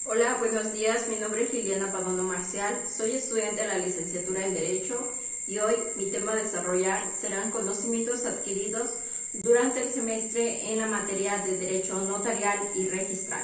Hola, buenos días. Mi nombre es Liliana Padono Marcial. Soy estudiante de la licenciatura en Derecho y hoy mi tema a desarrollar serán conocimientos adquiridos durante el semestre en la materia de Derecho Notarial y Registral.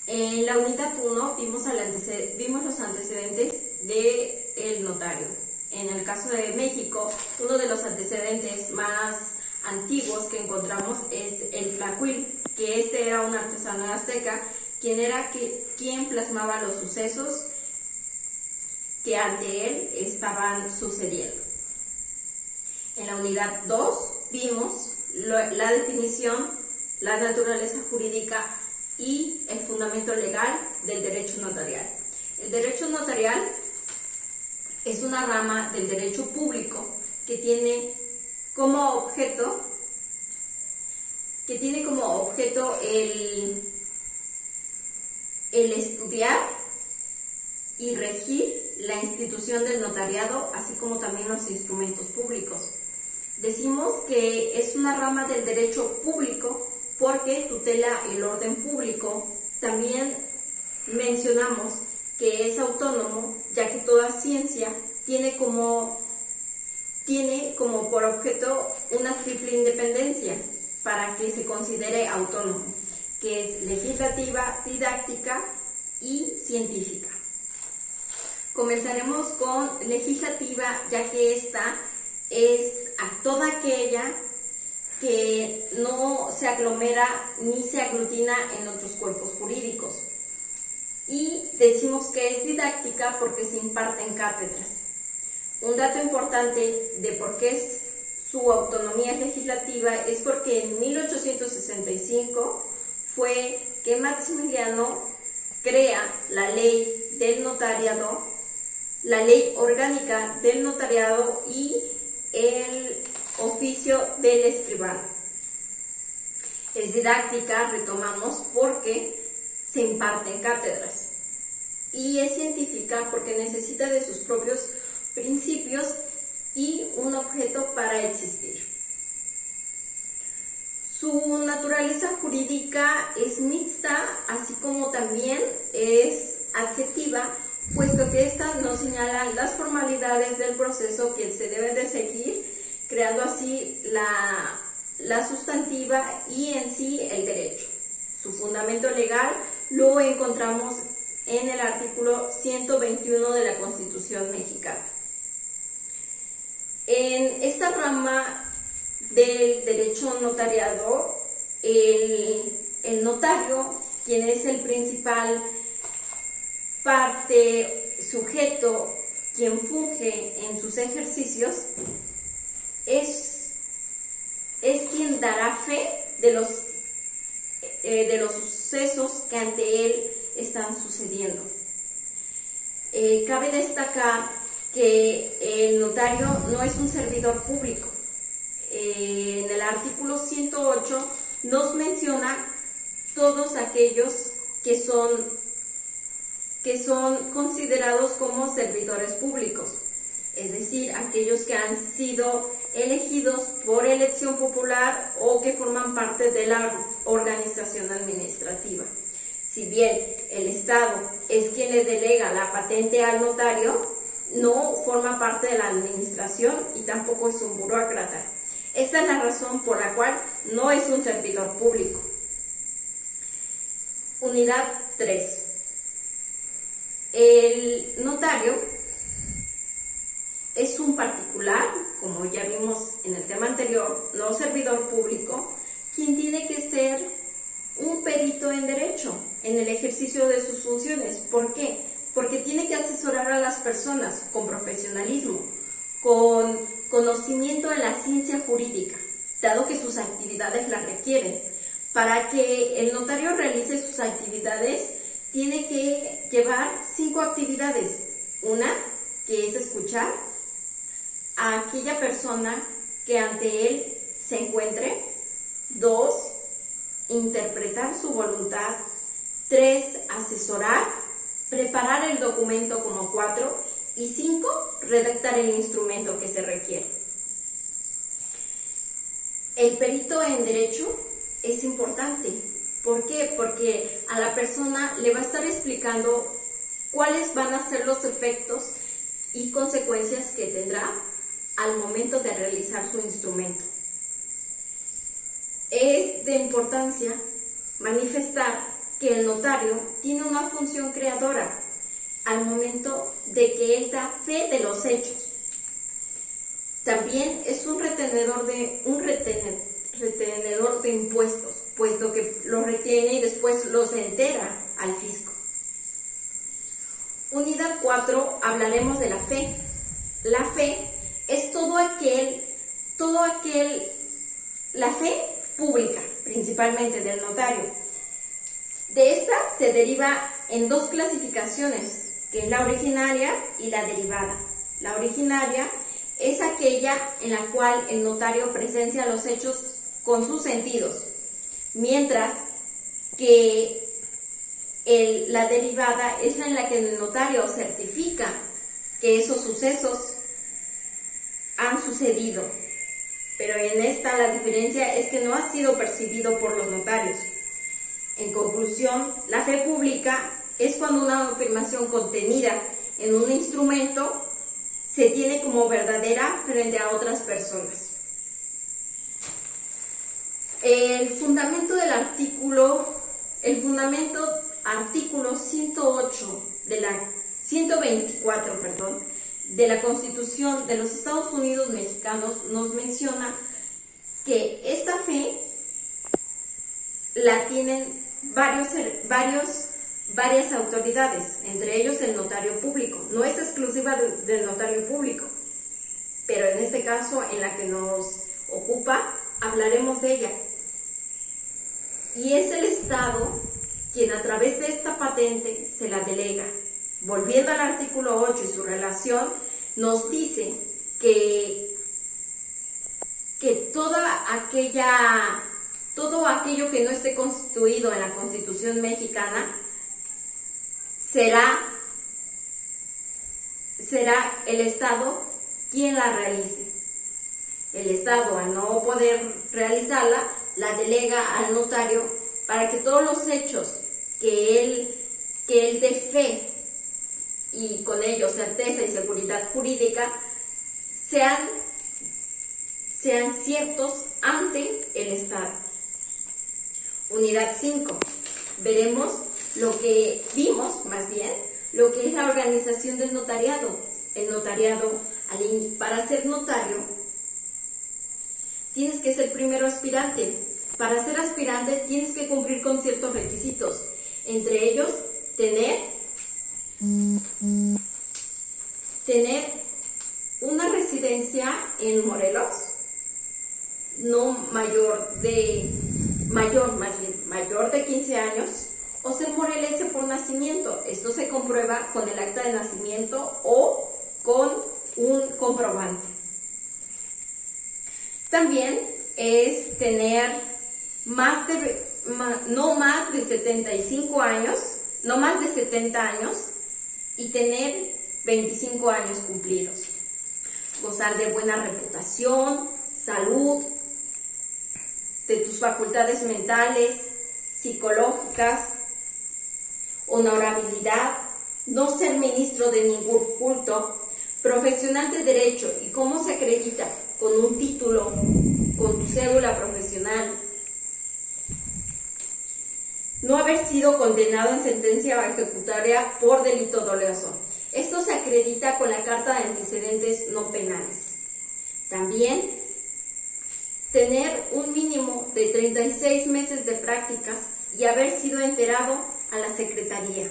En la unidad 1 vimos los antecedentes del notario. En el caso de México, uno de los antecedentes más antiguos que encontramos es el tlacuil, que era un artesano azteca quien plasmaba los sucesos que ante él estaban sucediendo. En la unidad 2 vimos la definición, la naturaleza jurídica y el fundamento legal del derecho notarial. El derecho notarial es una rama del derecho público que tiene como objeto el estudiar y regir la institución del notariado, así como también los instrumentos públicos. Decimos que es una rama del derecho público porque tutela el orden público. También mencionamos que es autónomo, ya que toda ciencia tiene como por objeto una triple independencia para que se considere autónomo, que es legislativa, didáctica y científica. Comenzaremos con legislativa, ya que esta es a toda aquella que no se aglomera ni se aglutina en otros cuerpos jurídicos. Y decimos que es didáctica porque se imparten cátedras. Un dato importante de por qué es su autonomía legislativa es porque en 1865 fue que Maximiliano crea la ley del notariado, la ley orgánica del notariado y el oficio del escribano. Es didáctica, retomamos, porque se imparten cátedras. Y es científica porque necesita de sus propios principios y un objeto para existir. Su naturaleza jurídica es mixta, así como también es adjetiva, puesto que esta nos señala las formalidades del proceso que se debe de seguir, creando así la sustantiva y en sí el derecho. Su fundamento legal lo encontramos en el artículo 121 de la Constitución mexicana. En esta rama del derecho notariado, el notario, quien es el principal sujeto, quien funge en sus ejercicios, es quien dará fe de los sucesos que ante él están sucediendo. Cabe destacar que el notario no es un servidor público. En el artículo 108 nos menciona todos aquellos que son considerados como servidores públicos, es decir, aquellos que han sido elegidos por elección popular o que forman parte de la organización administrativa. Si bien el Estado es quien le delega la patente al notario, no forma parte de la administración y tampoco es un burócrata. Esta es la razón por la cual no es un servidor público. Unidad 3. El notario es un particular, como ya vimos en el tema anterior, no servidor público, quien tiene que ser un perito en derecho en el ejercicio de sus funciones. ¿Por qué? Porque tiene que asesorar a las personas con profesionalismo, con conocimiento de la ciencia jurídica, dado que sus actividades las requieren. Para que el notario realice sus actividades, tiene que llevar 5 actividades. Una, que es escuchar a aquella persona que ante él se encuentre. 2, interpretar su voluntad. 3, asesorar, preparar el documento como 4. Y 5, redactar el instrumento que se requiere. El perito en derecho es importante ¿Por qué? Porque a la persona le va a estar explicando cuáles van a ser los efectos y consecuencias que tendrá al momento de realizar su instrumento. Es de importancia manifestar que el notario tiene una función creadora al momento de que él da fe de los hechos. También es un retenedor de impuestos, puesto que los retiene y después los entera al fisco. Unidad 4, hablaremos de la fe. La fe es la fe pública, principalmente del notario. De esta se deriva en dos clasificaciones, que es la originaria y la derivada. La originaria es aquella en la cual el notario presencia los hechos con sus sentidos, mientras que la derivada es la en la que el notario certifica que esos sucesos han sucedido. Pero en esta la diferencia es que no ha sido percibido por los notarios. En conclusión, la fe pública es cuando una afirmación contenida en un instrumento se tiene como verdadera frente a otras personas. El fundamento artículo 124, de la Constitución de los Estados Unidos Mexicanos nos menciona que esta fe la tienen varias autoridades, entre ellos el notario público. No es exclusiva del notario público, pero en este caso, en la que nos ocupa, hablaremos de ella. Y es el Estado quien a través de esta patente se la delega. Volviendo al artículo 8 y su relación, nos dice que todo aquello que no esté constituido en la Constitución mexicana será el Estado quien la realice. El Estado, al no poder realizarla, la delega al notario para que todos los hechos que él dé fe y con ello certeza y seguridad jurídica sean ciertos ante el Estado. Unidad 5. Veremos lo que es la organización del notariado. El notariado, para ser notario, tienes que ser primero aspirante. Para ser aspirante tienes que cumplir con ciertos requisitos, entre ellos tener una residencia en Morelos, mayor de 15 años, o ser morelense por nacimiento. Esto se comprueba con el acta de nacimiento o con un comprobante. También es tener no más de 70 años y tener 25 años cumplidos. Gozar de buena reputación, salud, de tus facultades mentales, psicológicas, honorabilidad, no ser ministro de ningún culto, profesional de derecho. ¿Y cómo se acredita? Con un título, con tu cédula profesional. No haber sido condenado en sentencia ejecutoria por delito doloso. Esto se acredita con la carta de antecedentes no penales. También tener un mínimo de 36 meses de prácticas y haber sido enterado a la Secretaría.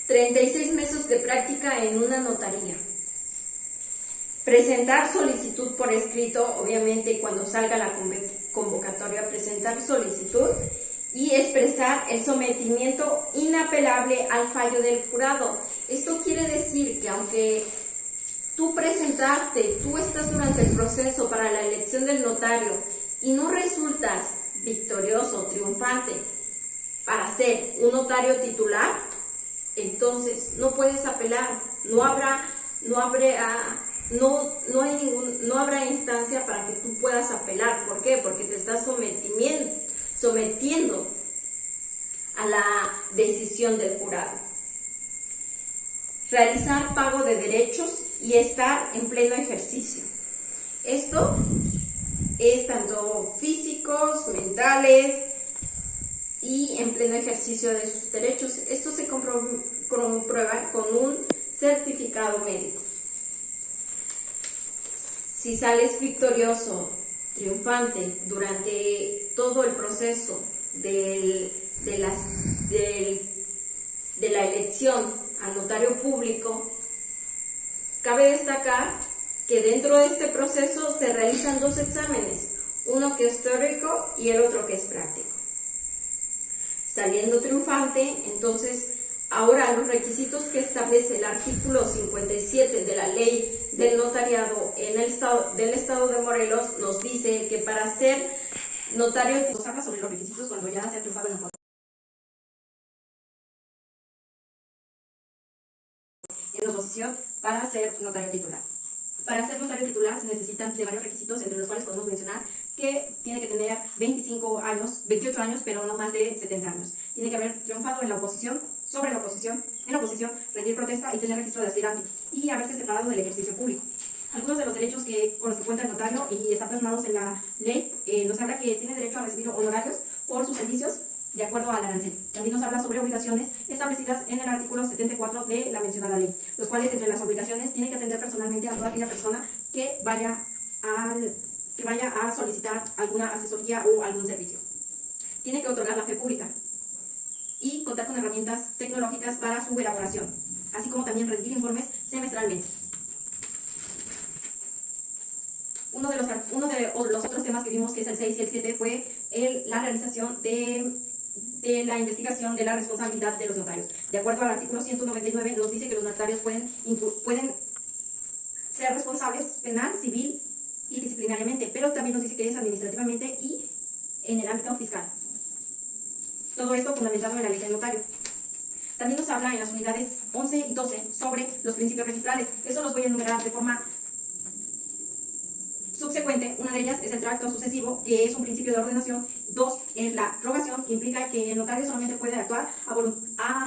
36 meses de práctica en una notaría. Presentar solicitud por escrito, obviamente cuando salga la convocatoria, presentar solicitud y expresar el sometimiento inapelable al fallo del jurado. Esto quiere decir que aunque tú estás durante el proceso para la elección del notario y no resultas victorioso o triunfante para ser un notario titular, entonces no puedes apelar, no habrá instancia para que tú puedas apelar. ¿Por qué? Porque te estás sometiendo sometiendo a la decisión del jurado. Realizar pago de derechos y estar en pleno ejercicio. Esto es tanto físicos, mentales y en pleno ejercicio de sus derechos. Esto se comprueba con un certificado médico. Si sales victorioso, triunfante durante todo el proceso de la elección al notario público, cabe destacar que dentro de este proceso se realizan dos exámenes, uno que es teórico y el otro que es práctico. Saliendo triunfante, entonces, ahora los requisitos que establece el artículo 57 de la Ley del Notariado del Estado de Morelos nos dice que para ser notario nos habla sobre los requisitos cuando ya se ha triunfado en oposición para ser notario titular. Para ser notario titular se necesitan de varios requisitos, entre los cuales podemos mencionar que tiene que tener 28 años, pero no más de 70 años. Tiene que haber triunfado en la oposición, en la oposición, rendir protesta y tener registro de aspirante, y haberse separado del ejercicio público. Algunos de los derechos con los que cuenta el notario y están plasmados en la ley nos habla que tiene derecho a recibir honorarios por sus servicios de acuerdo al arancel. También nos habla sobre obligaciones establecidas en el artículo 74 de la mencionada ley, los cuales entre las obligaciones tiene que atender personalmente a toda aquella persona que vaya a solicitar alguna asesoría o algún servicio. Tiene que otorgar la fe pública y contar con herramientas tecnológicas para su elaboración, así como también rendir informes semestralmente. Uno de los otros temas que vimos, que es el 6 y el 7, fue la realización de la investigación de la responsabilidad de los notarios. De acuerdo al artículo 199, nos dice que los notarios pueden ser responsables penal, civil y disciplinariamente, pero también nos dice que es administrativamente y en el ámbito fiscal. Todo esto fundamentado en la ley del notario. También nos habla en las unidades 11 y 12 sobre los principios registrales. Eso los voy a enumerar de forma subsecuente. Una de ellas es el tracto sucesivo, que es un principio de ordenación. 2 es la rogación, que implica que el notario solamente puede actuar a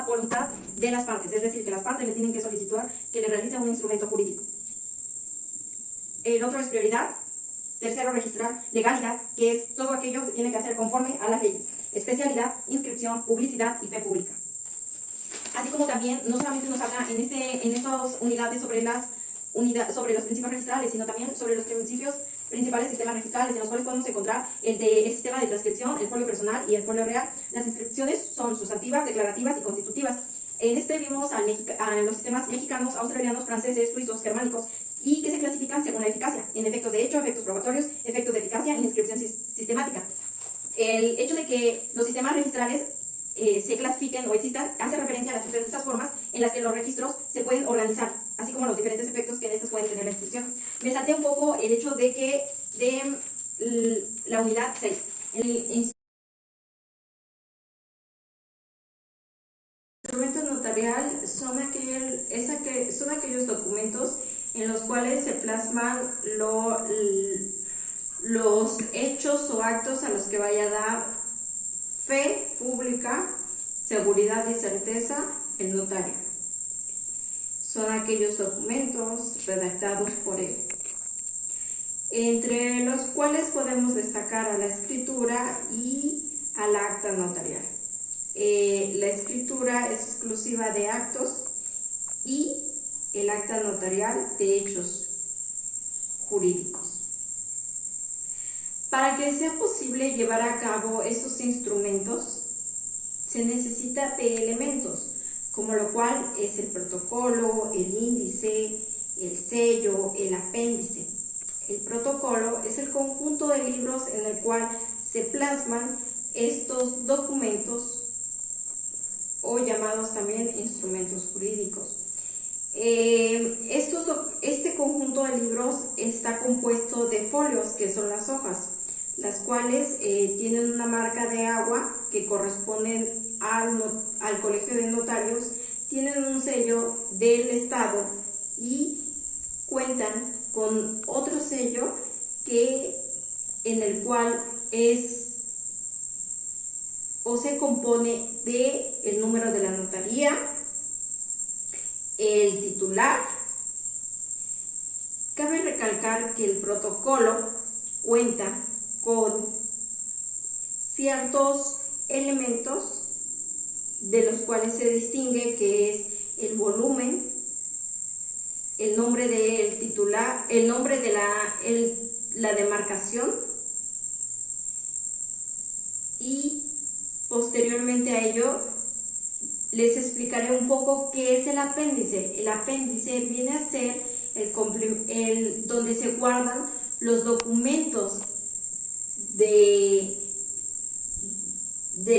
voluntad de las partes, es decir, que las partes le tienen que solicitar que le realice un instrumento jurídico. El otro es prioridad. Tercero, registrar. Legalidad, que es todo aquello que tiene que hacer conforme a las leyes. Especialidad, inscripción, publicidad y fe pública. Así como también no solamente nos habla en estas unidades sobre los principios registrales, sino también sobre los principios principales sistemas registrales, en los cuales podemos encontrar el sistema de transcripción, el folio personal y el folio real. Las inscripciones son sustantivas, declarativas y constitutivas. En este vimos a los sistemas mexicanos, australianos, franceses, suizos, germánicos, y que se clasifican según la eficacia, en efectos de hecho, efectos probatorios, efectos de eficacia y inscripción sistemática. El hecho de que los sistemas registrales se clasifiquen o existan hace referencia a las diferentes formas en las que los registros se pueden organizar, así como los diferentes efectos que en estos pueden tener la inscripción. Me salté un poco el hecho de la unidad 6. El instrumento notarial son aquellos documentos en los cuales se plasman los hechos o actos a los que vaya a dar fe pública, seguridad y certeza el notario. Son aquellos documentos redactados por él, entre los cuales podemos destacar a la escritura y al acta notarial. La escritura es exclusiva de actos y el acta notarial de hechos jurídicos. Para que sea posible llevar a cabo estos instrumentos, se necesita de elementos, como lo cual es el protocolo, el índice, el sello, el apéndice. El protocolo es el conjunto de libros en el cual se plasman estos documentos o llamados también instrumentos jurídicos. Este conjunto de libros está compuesto de folios, que son las hojas, las cuales tienen una marca de agua que corresponden al Colegio de Notarios, tienen un sello del Estado y cuentan con otro sello en el cual es se compone de el número de la notaría, el titular. Cabe recalcar que el protocolo cuenta con ciertos elementos de los cuales se distingue, que es el volumen, el nombre del titular, el nombre de la demarcación, y posteriormente a ello les explicaré un poco qué es el apéndice. El apéndice viene a ser donde se guardan los documentos de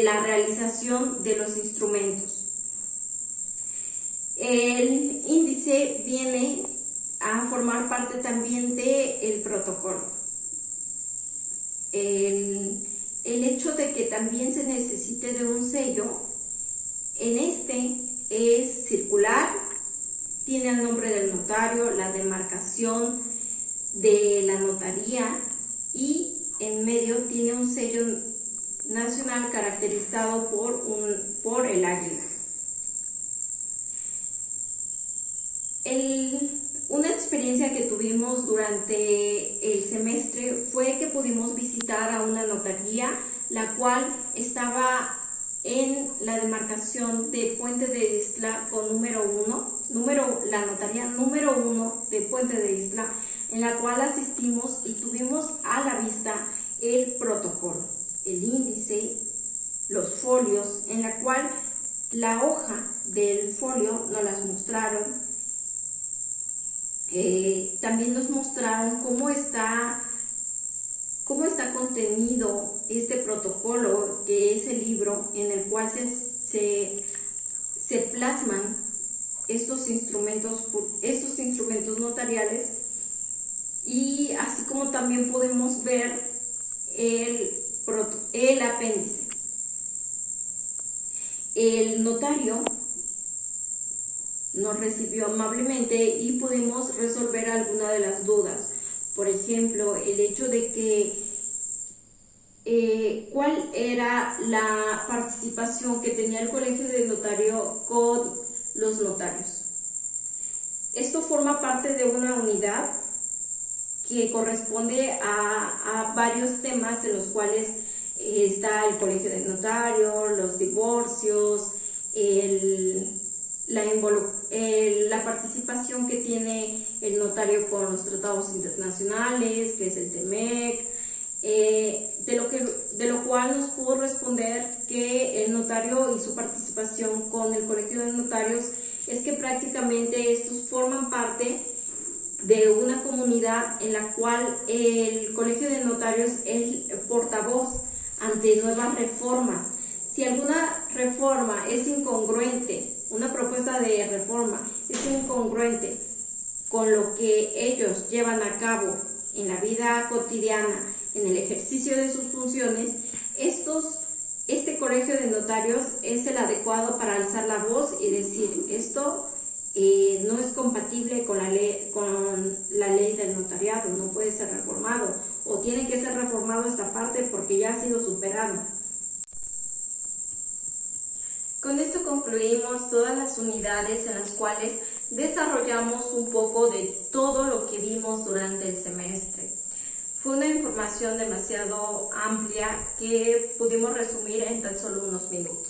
la realización de los instrumentos. El índice viene a formar parte también del protocolo. El hecho de que también se necesite de un sello, en este es circular, tiene el nombre del notario, la demarcación de la notaría, y en medio tiene un sello nacional caracterizado por el águila. Una experiencia que tuvimos durante el semestre fue que pudimos visitar a una notaría, la cual estaba en la demarcación de Puente de Ixtla con la notaría número 1 de Puente de Ixtla, en la cual asistimos y tuvimos a la vista el protocolo, el índice, los folios, en la cual la hoja del folio nos las mostraron. También nos mostraron cómo está contenido este protocolo, que es el libro en el cual se plasman estos instrumentos notariales, y así como también podemos ver el apéndice. El notario nos recibió amablemente y pudimos resolver algunas de las dudas. Por ejemplo, el hecho de que cuál era la participación que tenía el Colegio de Notario con los notarios. Esto forma parte de una unidad que corresponde a varios temas, en los cuales está el Colegio de Notario, los divorcios, la participación que tiene el notario con los tratados internacionales, que es el TEMEC, de lo cual nos pudo responder que el notario y su participación con el Colegio de Notarios es que prácticamente estos forman parte de una comunidad en la cual el Colegio de Notarios es el portavoz ante nuevas reformas. Si alguna reforma es incongruente, una propuesta de reforma es incongruente con lo que ellos llevan a cabo en la vida cotidiana, en el ejercicio de sus funciones, este Colegio de Notarios es el adecuado para alzar la voz y decir: esto no es compatible con la ley del notariado, no puede ser reformado, o tiene que ser reformado esta parte porque ya ha sido superado. Con esto concluimos todas las unidades en las cuales desarrollamos un poco de todo lo que vimos durante el semestre. Fue una información demasiado amplia que pudimos resumir en tan solo unos minutos.